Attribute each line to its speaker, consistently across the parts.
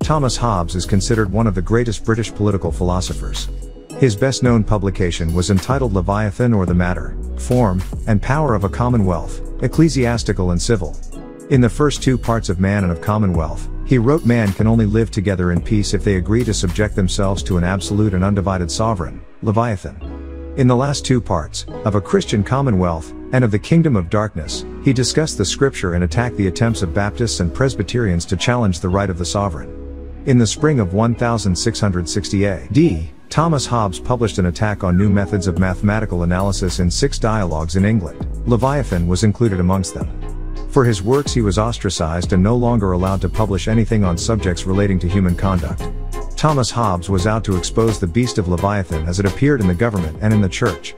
Speaker 1: Thomas Hobbes is considered one of the greatest British political philosophers. His best-known publication was entitled Leviathan, or the Matter, Form, and Power of a Commonwealth, Ecclesiastical and Civil. In the first two parts of Man and of Commonwealth, he wrote man can only live together in peace if they agree to subject themselves to an absolute and undivided sovereign, Leviathan. In the last two parts, of a Christian Commonwealth, and of the Kingdom of Darkness, he discussed the scripture and attacked the attempts of Baptists and Presbyterians to challenge the right of the sovereign. In the spring of 1660 AD, Thomas Hobbes published an attack on new methods of mathematical analysis in 6 dialogues in England. Leviathan was included amongst them. For his works he was ostracized and no longer allowed to publish anything on subjects relating to human conduct. Thomas Hobbes was out to expose the beast of Leviathan as it appeared in the government and in the church.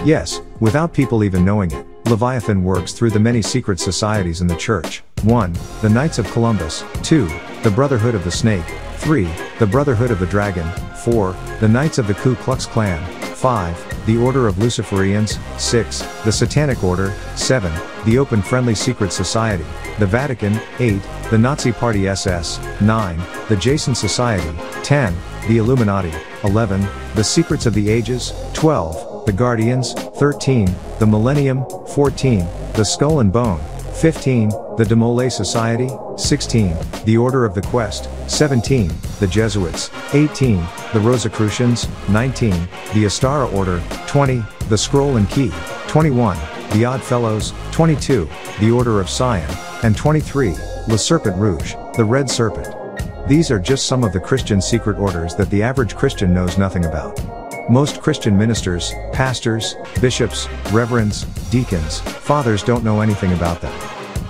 Speaker 1: Yes, without people even knowing it, Leviathan works through the many secret societies in the church. 1. The Knights of Columbus. 2. The Brotherhood of the Snake. 3. The Brotherhood of the Dragon. 4. The Knights of the Ku Klux Klan. 5. The Order of Luciferians. 6. The Satanic Order. 7. The Open Friendly Secret Society. The Vatican. 8. The Nazi Party SS. 9. The Jason Society. 10. The Illuminati. 11. The Secrets of the Ages. 12. The Guardians. 13. The Millennium. 14. The Skull and Bone. 15. The De Molay Society. 16. The Order of the Quest. 17. The Jesuits. 18. The Rosicrucians. 19. The Astara Order. 20. The Scroll and Key. 21. The Odd Fellows. 22. The Order of Sion. And 23. Le Serpent Rouge, the Red Serpent. These are just some of the Christian secret orders that the average Christian knows nothing about. Most Christian ministers, pastors, bishops, reverends, deacons, fathers don't know anything about them.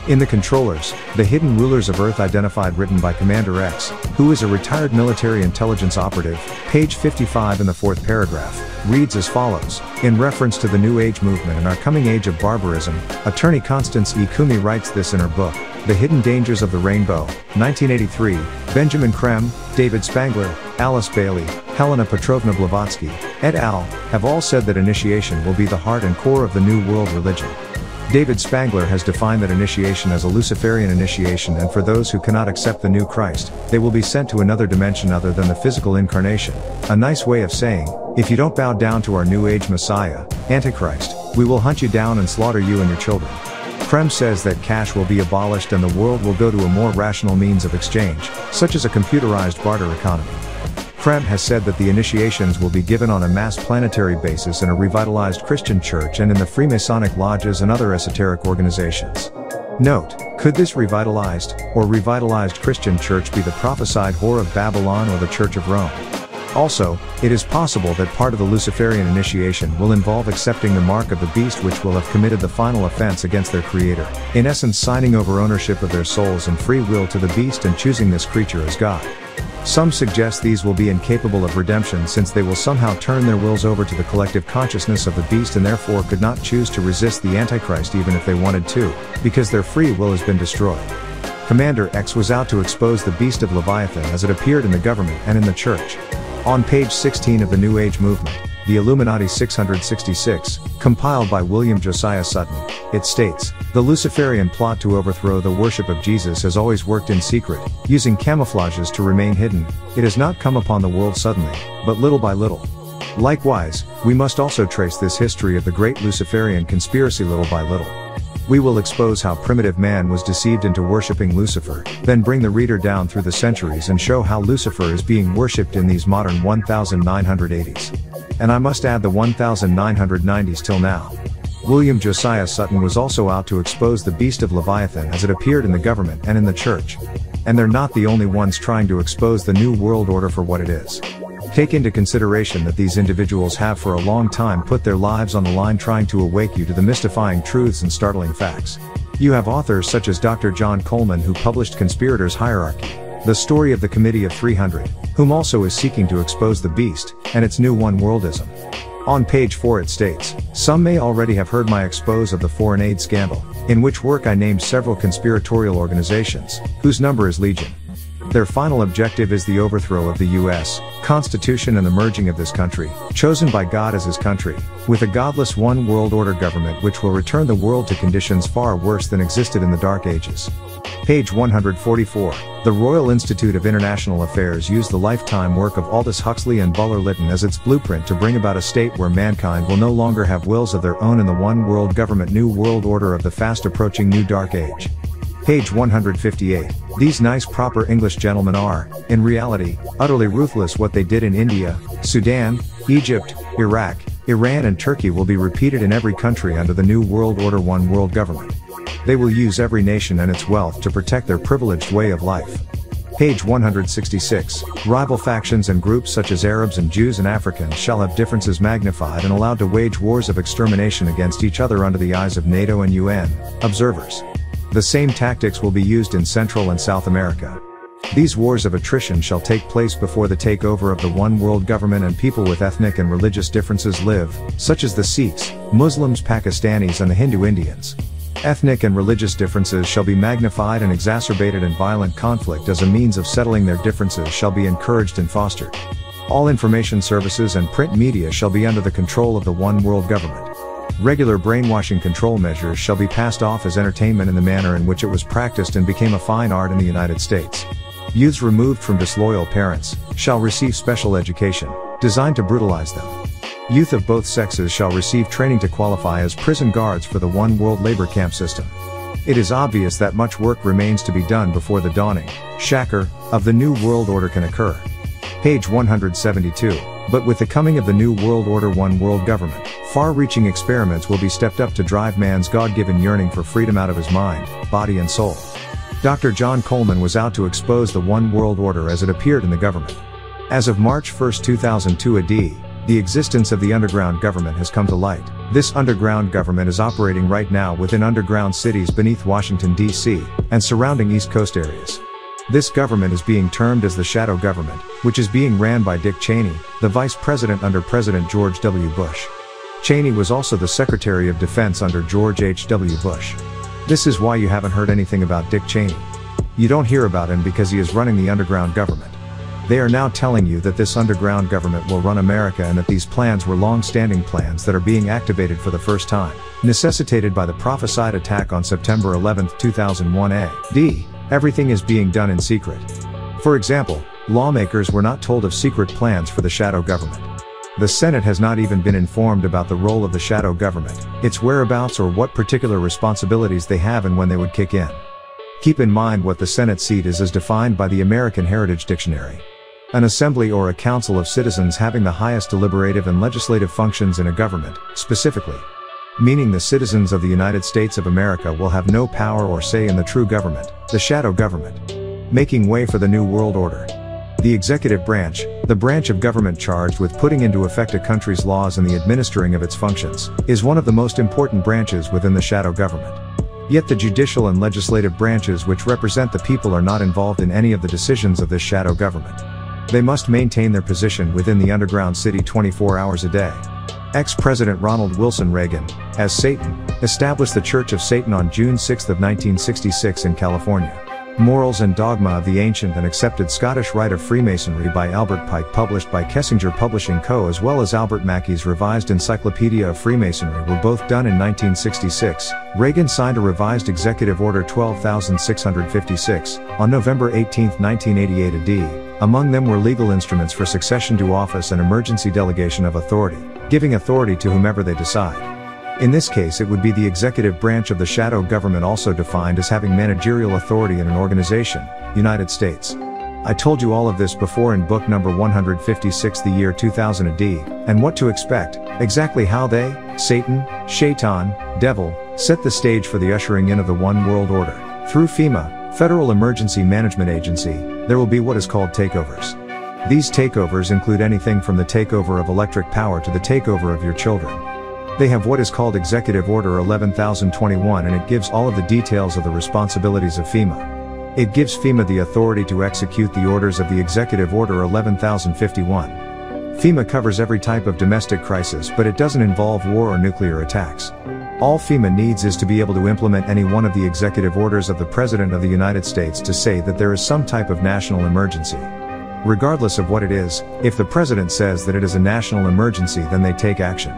Speaker 1: In The Controllers, the hidden rulers of Earth identified, written by Commander X, who is a retired military intelligence operative, page 55 in the 4th paragraph, reads as follows. In reference to the New Age movement and our coming age of barbarism, attorney Constance E. Kumi writes this in her book, The Hidden Dangers of the Rainbow, 1983, Benjamin Krem, David Spangler, Alice Bailey, Helena Petrovna Blavatsky, et al., have all said that initiation will be the heart and core of the New World religion. David Spangler has defined that initiation as a Luciferian initiation, and for those who cannot accept the new Christ, they will be sent to another dimension other than the physical incarnation. A nice way of saying, if you don't bow down to our New Age Messiah, Antichrist, we will hunt you down and slaughter you and your children. Krem says that cash will be abolished and the world will go to a more rational means of exchange, such as a computerized barter economy. Krem has said that the initiations will be given on a mass planetary basis in a revitalized Christian church and in the Freemasonic lodges and other esoteric organizations. Note, could this revitalized Christian church be the prophesied whore of Babylon or the Church of Rome? Also, it is possible that part of the Luciferian initiation will involve accepting the mark of the beast, which will have committed the final offense against their creator, in essence signing over ownership of their souls and free will to the beast and choosing this creature as God. Some suggest these will be incapable of redemption since they will somehow turn their wills over to the collective consciousness of the beast and therefore could not choose to resist the Antichrist even if they wanted to, because their free will has been destroyed. Commander X was out to expose the beast of Leviathan as it appeared in the government and in the church. On page 16 of the New Age Movement, The Illuminati 666, compiled by William Josiah Sutton, it states, the Luciferian plot to overthrow the worship of Jesus has always worked in secret, using camouflages to remain hidden. It has not come upon the world suddenly, but little by little. Likewise, we must also trace this history of the great Luciferian conspiracy little by little. We will expose how primitive man was deceived into worshipping Lucifer, then bring the reader down through the centuries and show how Lucifer is being worshipped in these modern 1980s. And I must add the 1990s till now. William Josiah Sutton was also out to expose the beast of Leviathan as it appeared in the government and in the church. And they're not the only ones trying to expose the New World Order for what it is. Take into consideration that these individuals have for a long time put their lives on the line trying to awake you to the mystifying truths and startling facts. You have authors such as Dr. John Coleman, who published Conspirators' Hierarchy, The Story of the Committee of 300, whom also is seeking to expose the beast and its new one-worldism. On page 4 it states, some may already have heard my expose of the foreign aid scandal, in which work I named several conspiratorial organizations, whose number is legion. Their final objective is the overthrow of the U.S. Constitution and the merging of this country, chosen by God as his country, with a godless one world order government which will return the world to conditions far worse than existed in the Dark Ages. Page 144. The Royal Institute of International Affairs used the lifetime work of Aldous Huxley and Buller Lytton as its blueprint to bring about a state where mankind will no longer have wills of their own in the one world government new world order of the fast approaching new Dark Age. Page 158. These nice proper English gentlemen are, in reality, utterly ruthless. What they did in India, Sudan, Egypt, Iraq, Iran and Turkey will be repeated in every country under the new world order one world government. They will use every nation and its wealth to protect their privileged way of life. Page 166. Rival factions and groups such as Arabs and Jews and Africans shall have differences magnified and allowed to wage wars of extermination against each other under the eyes of NATO and UN observers. The same tactics will be used in Central and South America. These wars of attrition shall take place before the takeover of the one world government, and people with ethnic and religious differences live, such as the Sikhs, Muslims, Pakistanis and the Hindu Indians. Ethnic and religious differences shall be magnified and exacerbated, and violent conflict as a means of settling their differences shall be encouraged and fostered. All information services and print media shall be under the control of the one world government. Regular brainwashing control measures shall be passed off as entertainment in the manner in which it was practiced and became a fine art in the United States. Youths removed from disloyal parents shall receive special education, designed to brutalize them. Youth of both sexes shall receive training to qualify as prison guards for the one world labor camp system. It is obvious that much work remains to be done before the dawning, Shakur, of the new world order can occur. Page 172. But with the coming of the new world order one world government, far-reaching experiments will be stepped up to drive man's God-given yearning for freedom out of his mind, body and soul. Dr. John Coleman was out to expose the one world order as it appeared in the government. As of March 1, 2002 AD, the existence of the underground government has come to light. This underground government is operating right now within underground cities beneath Washington, D.C., and surrounding East Coast areas. This government is being termed as the shadow government, which is being ran by Dick Cheney, the vice president under President George W. Bush. Cheney was also the Secretary of Defense under George H. W. Bush. This is why you haven't heard anything about Dick Cheney. You don't hear about him because he is running the underground government. They are now telling you that this underground government will run America, and that these plans were long-standing plans that are being activated for the first time, necessitated by the prophesied attack on September 11, 2001 AD. Everything is being done in secret. For example, lawmakers were not told of secret plans for the shadow government. The Senate has not even been informed about the role of the shadow government, its whereabouts, or what particular responsibilities they have and when they would kick in. Keep in mind what the Senate seat is as defined by the American Heritage Dictionary. An assembly or a council of citizens having the highest deliberative and legislative functions in a government, specifically. Meaning the citizens of the United States of America will have no power or say in the true government, the shadow government. Making way for the New World Order. The executive branch, the branch of government charged with putting into effect a country's laws and the administering of its functions, is one of the most important branches within the shadow government. Yet the judicial and legislative branches, which represent the people, are not involved in any of the decisions of this shadow government. They must maintain their position within the underground city 24 hours a day. Ex-President Ronald Wilson Reagan, as Satan, established the Church of Satan on June 6 of 1966 in California. Morals and Dogma of the Ancient and Accepted Scottish Rite of Freemasonry by Albert Pike, published by Kessinger Publishing Co., as well as Albert Mackey's Revised Encyclopedia of Freemasonry, were both done in 1966. Reagan signed a revised Executive Order 12,656 on November 18, 1988 AD. Among them were legal instruments for succession to office and emergency delegation of authority, giving authority to whomever they decide. In this case, it would be the executive branch of the shadow government, also defined as having managerial authority in an organization, United States. I told you all of this before in book number 156, the year 2000 AD, and what to expect, exactly how they, Satan, Shaitan, Devil, set the stage for the ushering in of the One World Order. Through FEMA, Federal Emergency Management Agency, there will be what is called takeovers. These takeovers include anything from the takeover of electric power to the takeover of your children. They have what is called Executive Order 11,021, and it gives all of the details of the responsibilities of FEMA. It gives FEMA the authority to execute the orders of the Executive Order 11,051. FEMA covers every type of domestic crisis, but it doesn't involve war or nuclear attacks. All FEMA needs is to be able to implement any one of the executive orders of the President of the United States to say that there is some type of national emergency. Regardless of what it is, if the President says that it is a national emergency, then they take action.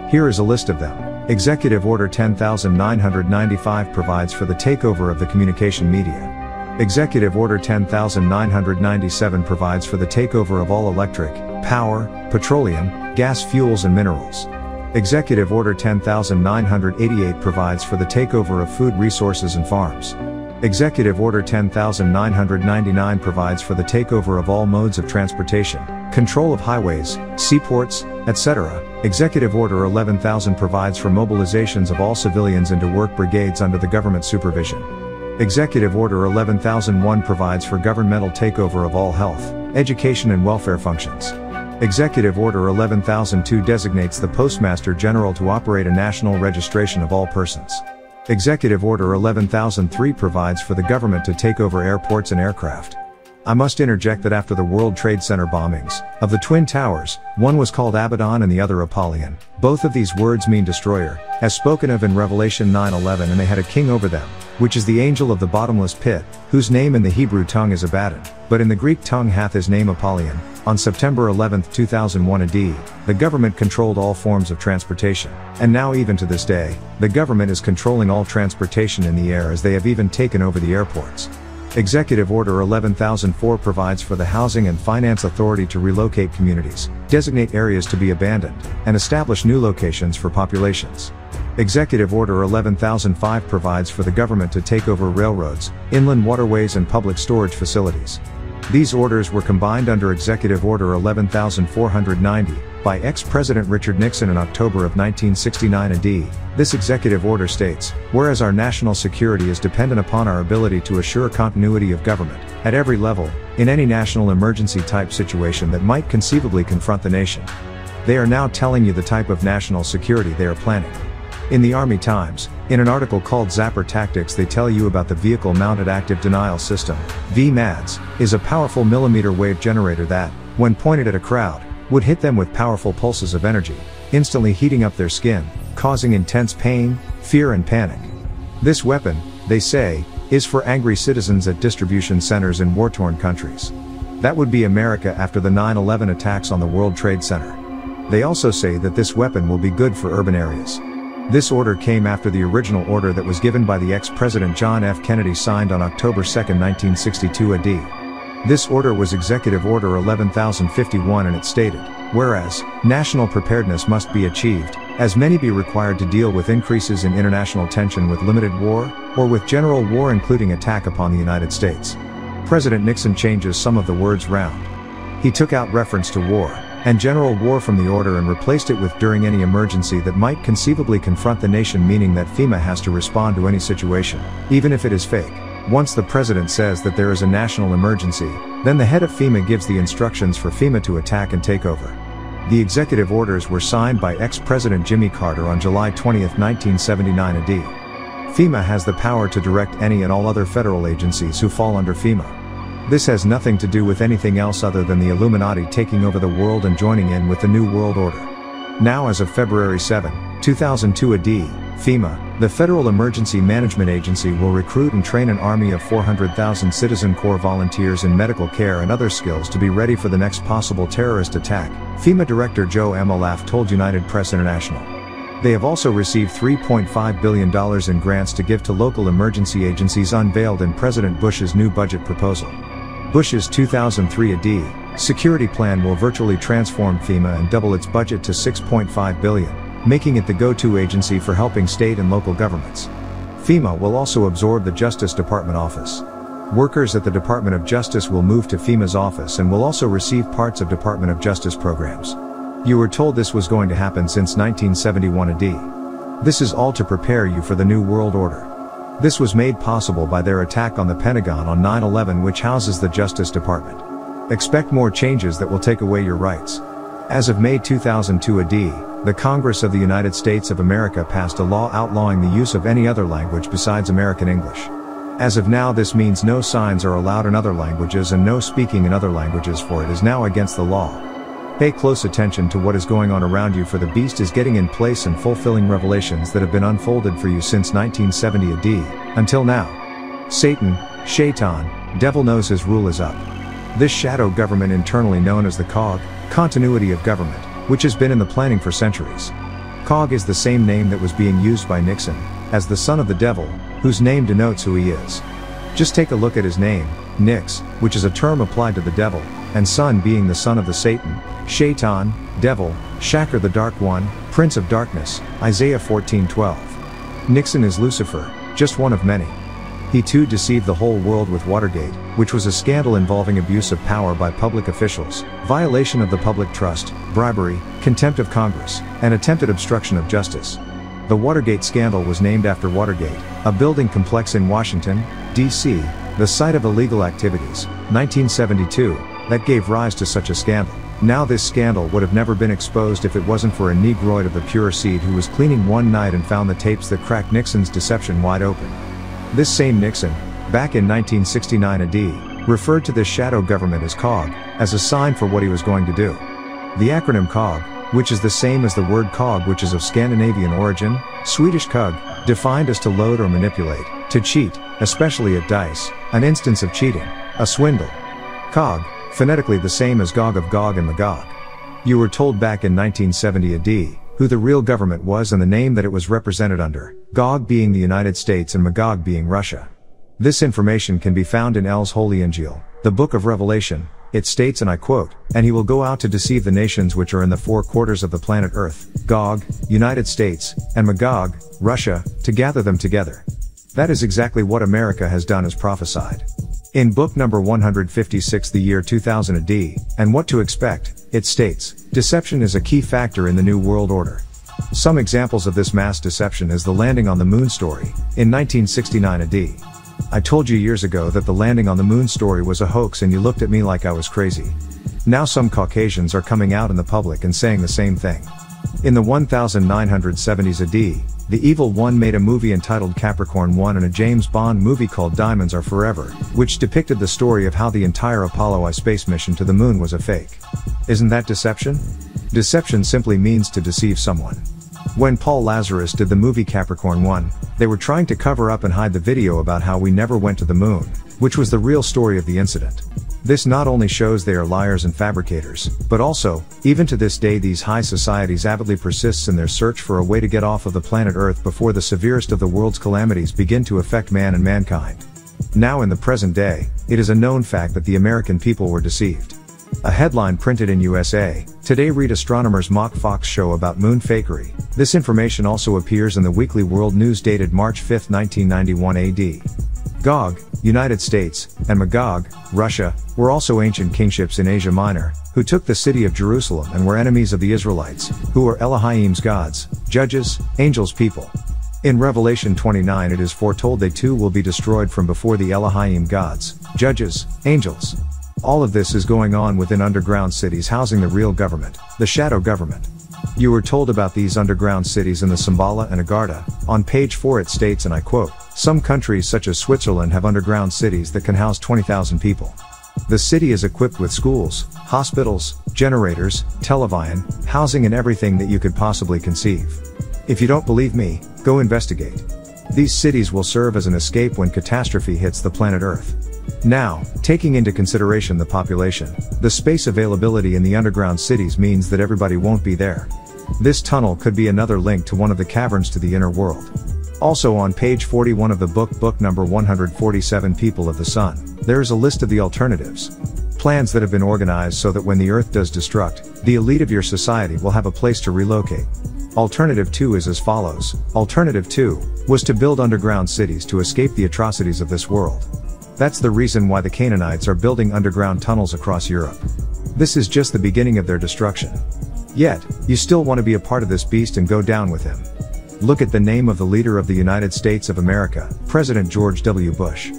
Speaker 1: Here is a list of them. Executive Order 10,995 provides for the takeover of the communication media. Executive Order 10,997 provides for the takeover of all electric, power, petroleum, gas fuels and minerals. Executive Order 10,988 provides for the takeover of food resources and farms. Executive Order 10,999 provides for the takeover of all modes of transportation, control of highways, seaports, etc. Executive Order 11,000 provides for mobilizations of all civilians into work brigades under the government supervision. Executive Order 11,001 provides for governmental takeover of all health, education and welfare functions. Executive Order 11,002 designates the Postmaster General to operate a national registration of all persons. Executive Order 11,003 provides for the government to take over airports and aircraft. I must interject that after the World Trade Center bombings, of the Twin Towers, one was called Abaddon and the other Apollyon. Both of these words mean destroyer, as spoken of in Revelation 9:11, and they had a king over them, which is the angel of the bottomless pit, whose name in the Hebrew tongue is Abaddon, but in the Greek tongue hath his name Apollyon. On September 11, 2001 AD, the government controlled all forms of transportation. And now even to this day, the government is controlling all transportation in the air, as they have even taken over the airports. Executive Order 11,004 provides for the Housing and Finance Authority to relocate communities, designate areas to be abandoned, and establish new locations for populations. Executive Order 11,005 provides for the government to take over railroads, inland waterways and public storage facilities. These orders were combined under Executive Order 11,490 by ex-President Richard Nixon in October of 1969 AD. This executive order states, whereas our national security is dependent upon our ability to assure continuity of government, at every level, in any national emergency type situation that might conceivably confront the nation. They are now telling you the type of national security they are planning. In the Army Times, in an article called Zapper Tactics, they tell you about the Vehicle Mounted Active Denial System, VMADS, is a powerful millimeter wave generator that, when pointed at a crowd, would hit them with powerful pulses of energy, instantly heating up their skin, causing intense pain, fear and panic. This weapon, they say, is for angry citizens at distribution centers in war-torn countries. That would be America after the 9/11 attacks on the World Trade Center. They also say that this weapon will be good for urban areas. This order came after the original order that was given by the ex-President John F. Kennedy, signed on October 2, 1962 AD. This order was Executive Order 11,051, and it stated, whereas, national preparedness must be achieved, as many be required to deal with increases in international tension with limited war, or with general war including attack upon the United States. President Nixon changes some of the words round. He took out reference to war and general war from the order and replaced it with during any emergency that might conceivably confront the nation, meaning that FEMA has to respond to any situation, even if it is fake. Once the president says that there is a national emergency, then the head of FEMA gives the instructions for FEMA to attack and take over. The executive orders were signed by ex-President Jimmy Carter on July 20, 1979 AD. FEMA has the power to direct any and all other federal agencies who fall under FEMA. This has nothing to do with anything else other than the Illuminati taking over the world and joining in with the New World Order. Now, as of February 7, 2002 AD, FEMA, the Federal Emergency Management Agency, will recruit and train an army of 400,000 Citizen Corps volunteers in medical care and other skills to be ready for the next possible terrorist attack, FEMA Director Joe Emilaf told United Press International. They have also received $3.5 billion in grants to give to local emergency agencies, unveiled in President Bush's new budget proposal. Bush's 2003 AD security plan will virtually transform FEMA and double its budget to $6.5 billion, making it the go-to agency for helping state and local governments. FEMA will also absorb the Justice Department office. Workers at the Department of Justice will move to FEMA's office and will also receive parts of Department of Justice programs. You were told this was going to happen since 1971 AD. This is all to prepare you for the New World Order. This was made possible by their attack on the Pentagon on 9/11, which houses the Justice Department. Expect more changes that will take away your rights. As of May 2002 AD, the Congress of the United States of America passed a law outlawing the use of any other language besides American English. As of now, this means no signs are allowed in other languages, and no speaking in other languages, for it is now against the law. Pay close attention to what is going on around you, for the beast is getting in place and fulfilling revelations that have been unfolded for you since 1970 AD, until now. Satan, Shaitan, devil knows his rule is up. This shadow government, internally known as the COG, continuity of government, which has been in the planning for centuries. COG is the same name that was being used by Nixon, as the son of the devil, whose name denotes who he is. Just take a look at his name, Nix, which is a term applied to the devil, and son being the son of the Satan, Shaitan, devil, Shakar the Dark One, Prince of Darkness, Isaiah 14:12. Nixon is Lucifer, just one of many. He too deceived the whole world with Watergate, which was a scandal involving abuse of power by public officials, violation of the public trust, bribery, contempt of Congress, and attempted obstruction of justice. The Watergate scandal was named after Watergate, a building complex in Washington, D.C., the site of illegal activities, 1972, that gave rise to such a scandal. Now this scandal would have never been exposed if it wasn't for a Negroid of the pure seed who was cleaning one night and found the tapes that cracked Nixon's deception wide open. This same Nixon, back in 1969 AD, referred to this shadow government as COG, as a sign for what he was going to do. The acronym COG, which is the same as the word cog, which is of Scandinavian origin, Swedish kug, defined as to load or manipulate, to cheat, especially at dice, an instance of cheating, a swindle. COG, phonetically the same as Gog of Gog and Magog. You were told back in 1970 AD, who the real government was and the name that it was represented under, Gog being the United States and Magog being Russia. This information can be found in El's Holy Injil, the book of Revelation. It states, and I quote, "And he will go out to deceive the nations which are in the four quarters of the planet Earth, Gog, United States, and Magog, Russia, to gather them together." That is exactly what America has done as prophesied. In book number 156, the year 2000 AD, and What to Expect, it states, deception is a key factor in the New World Order. Some examples of this mass deception is the landing on the moon story, in 1969 AD. I told you years ago that the landing on the moon story was a hoax and you looked at me like I was crazy. Now some Caucasians are coming out in the public and saying the same thing. In the 1970s AD, the Evil One made a movie entitled Capricorn 1 and a James Bond movie called Diamonds Are Forever, which depicted the story of how the entire Apollo I space mission to the moon was a fake. Isn't that deception? Deception simply means to deceive someone. When Paul Lazarus did the movie Capricorn 1, they were trying to cover up and hide the video about how we never went to the moon, which was the real story of the incident. This not only shows they are liars and fabricators, but also, even to this day these high societies avidly persists in their search for a way to get off of the planet Earth before the severest of the world's calamities begin to affect man and mankind. Now in the present day, it is a known fact that the American people were deceived. A headline printed in USA Today: read astronomers mock Fox show about moon fakery. This information also appears in the Weekly World News dated March 5, 1991 AD. Gog, United States, and Magog, Russia, were also ancient kingships in Asia Minor, who took the city of Jerusalem and were enemies of the Israelites, who were Elohim's gods, judges, angels' people. In Revelation 29 it is foretold they too will be destroyed from before the Elohim gods, judges, angels. All of this is going on within underground cities housing the real government, the shadow government. You were told about these underground cities in the Shambhala and Agartha. On page 4 it states, and I quote, "Some countries such as Switzerland have underground cities that can house 20,000 people. The city is equipped with schools, hospitals, generators, television, housing and everything that you could possibly conceive. If you don't believe me, go investigate. These cities will serve as an escape when catastrophe hits the planet Earth." Now, taking into consideration the population, the space availability in the underground cities means that everybody won't be there. This tunnel could be another link to one of the caverns to the inner world. Also on page 41 of the book number 147, People of the Sun, there is a list of the alternatives. Plans that have been organized so that when the Earth does destruct, the elite of your society will have a place to relocate. Alternative 2 is as follows. Alternative 2 was to build underground cities to escape the atrocities of this world. That's the reason why the Canaanites are building underground tunnels across Europe. This is just the beginning of their destruction. Yet, you still want to be a part of this beast and go down with him. Look at the name of the leader of the United States of America, President George W. Bush.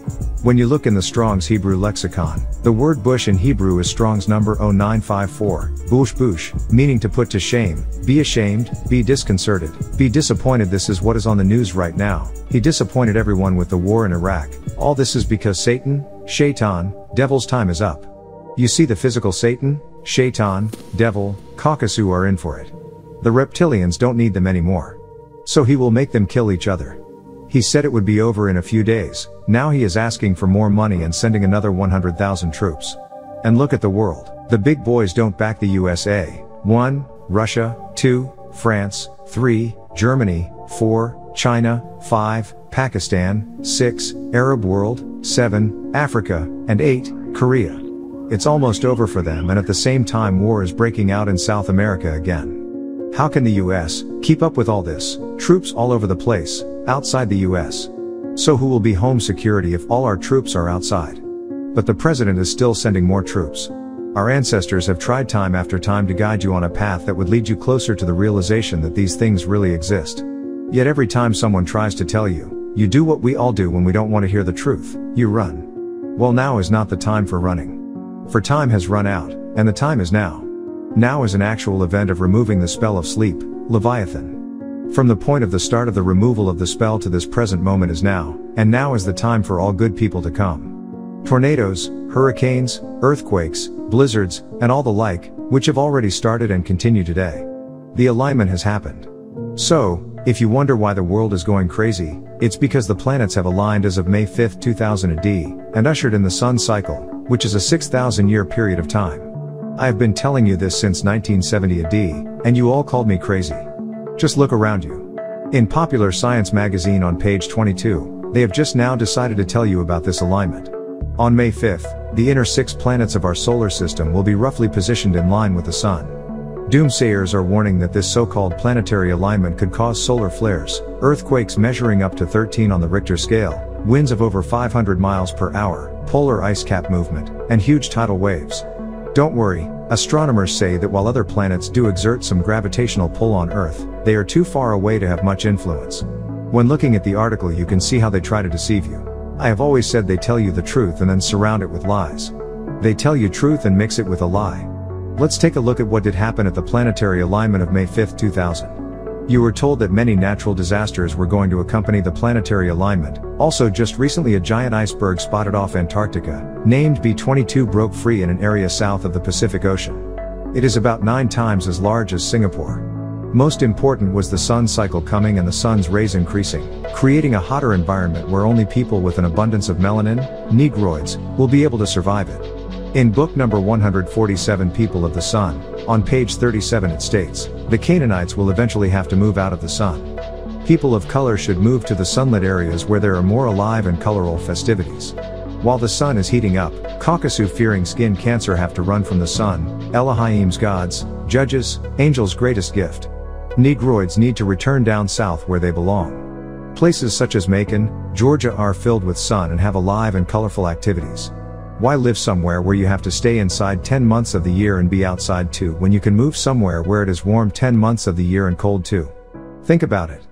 Speaker 1: When you look in the Strong's Hebrew lexicon, the word Bush in Hebrew is Strong's number 0954, bush, meaning to put to shame, be ashamed, be disconcerted, be disappointed. This is what is on the news right now. He disappointed everyone with the war in Iraq. All this is because Satan, Shaitan, devil's time is up. You see the physical Satan, Shaitan, Devil, Caucasus are in for it. The reptilians don't need them anymore. So he will make them kill each other. He said it would be over in a few days, now he is asking for more money and sending another 100,000 troops. And look at the world. The big boys don't back the USA. 1. Russia. 2. France. 3. Germany. 4. China. 5. Pakistan. 6. Arab world. 7. Africa. And 8. Korea. It's almost over for them, and at the same time war is breaking out in South America again. How can the US keep up with all this? Troops all over the place, outside the US. So who will be home security if all our troops are outside? But the president is still sending more troops. Our ancestors have tried time after time to guide you on a path that would lead you closer to the realization that these things really exist. Yet every time someone tries to tell you, you do what we all do when we don't want to hear the truth, you run. Well, now is not the time for running. For time has run out, and the time is now. Now is an actual event of removing the spell of sleep, Leviathan. From the point of the start of the removal of the spell to this present moment is now, and now is the time for all good people to come. Tornadoes, hurricanes, earthquakes, blizzards, and all the like, which have already started and continue today. The alignment has happened. So, if you wonder why the world is going crazy, it's because the planets have aligned as of May 5, 2000 AD, and ushered in the sun cycle, which is a 6,000-year period of time. I have been telling you this since 1970 AD, and you all called me crazy. Just look around you. In Popular Science magazine on page 22, they have just now decided to tell you about this alignment. On May 5th, the inner 6 planets of our solar system will be roughly positioned in line with the sun. Doomsayers are warning that this so-called planetary alignment could cause solar flares, earthquakes measuring up to 13 on the Richter scale, winds of over 500 miles per hour, polar ice cap movement, and huge tidal waves. Don't worry, astronomers say that while other planets do exert some gravitational pull on Earth, they are too far away to have much influence. When looking at the article you can see how they try to deceive you. I have always said they tell you the truth and then surround it with lies. They tell you truth and mix it with a lie. Let's take a look at what did happen at the planetary alignment of May 5, 2000. You were told that many natural disasters were going to accompany the planetary alignment. Also, just recently a giant iceberg spotted off Antarctica, named B-22, broke free in an area south of the Pacific Ocean. It is about 9 times as large as Singapore. Most important was the sun cycle coming and the sun's rays increasing, creating a hotter environment where only people with an abundance of melanin, negroids, will be able to survive it. In book number 147, People of the Sun, on page 37 it states, the Canaanites will eventually have to move out of the sun. People of color should move to the sunlit areas where there are more alive and colorful festivities. While the sun is heating up, Caucasus fearing skin cancer have to run from the sun, Elohim's gods, judges, angels' greatest gift. Negroids need to return down south where they belong. Places such as Macon, Georgia are filled with sun and have alive and colorful activities. Why live somewhere where you have to stay inside 10 months of the year and be outside too when you can move somewhere where it is warm 10 months of the year and cold too? Think about it.